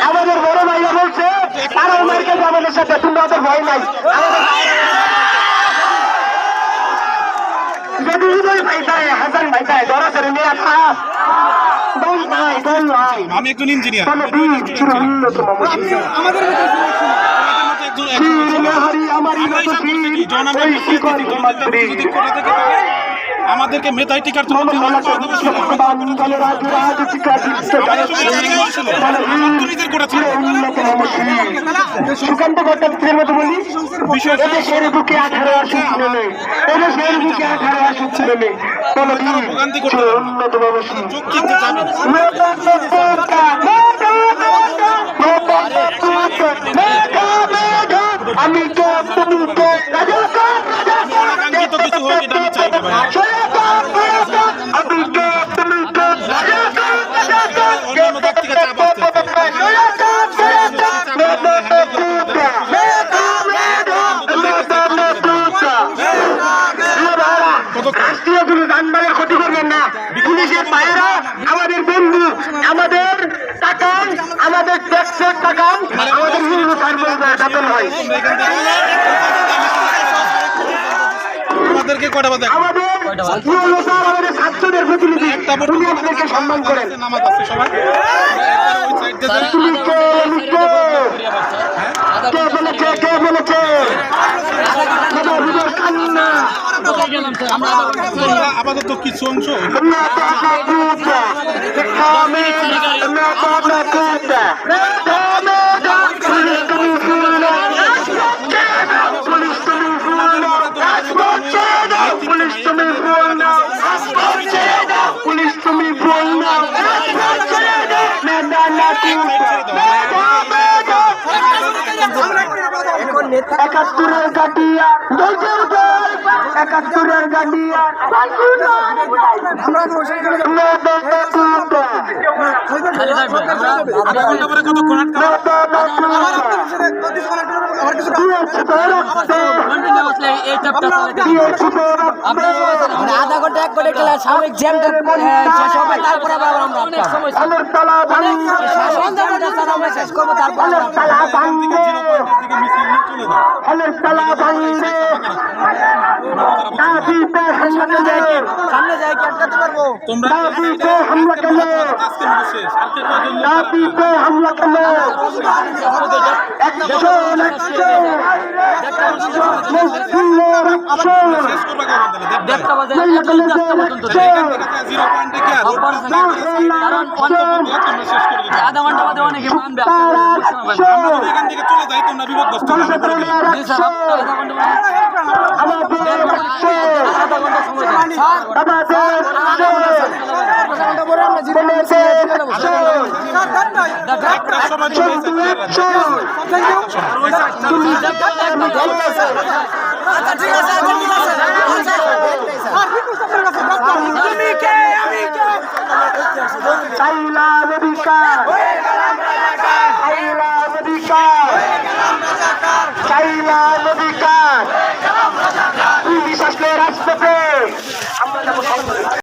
আমাদের বড় ভাইয়া বলছে তারা মার্কে আমাদের সাথে তোমরা ওদের ভয় নাই যদি উদয় ভাই দেয় হাসান ভাই দেয় ধরা ছেড়ে নিয়ে খাস আমি একজন ইঞ্জিনিয়ার আমাদেরকে মেধাই টিকার সুকান্ত ভট্টাচার্যের মতো বলি এদেশের বুকে 18 আসন ছিল নেই এদেশের বুকে 18 আসন ছিল নেই অন্যতম আমি তো তুমি তো কিছু হোক এটা আমি চাই না ভাই আমি তো তুমি তো অন্যান্য দিক থেকে চাপ আসছে ক্ষতি করবেন না পুলিশের ভাইয়েরা আমাদের বন্ধু আমাদের টাকান আমাদের ট্যাক্সের টাকান আমাদের বেতন হয় আমাদেরকে কয়টা বাজে আমাদের ছাত্রদের প্রতিনিধি উনি আপনাদেরকে সম্মান করেন নামাজ আছে সবাই ওই সাইড কে বলেছে আপাতত কিছু অংশ পুলিশ তুমি একাত্তরের গাটিয়া একাত্তরের গাটিয়া আধা ঘন্টা 1 ঘন্টা খেলা সাময়িক জ্যামটা শেষ হবে তারপর আবার আমরা শেষ করবো তারপর সামনে যাই কি আটকাতে পারবো হামলা করলো হামলা করলো আধা ঘন্টা বাদে অনেকে মানবে এখান থেকে চলে যাই তোমরা বিপদগ্রস্ত বিশ্বাস করে রাজপথে আমরা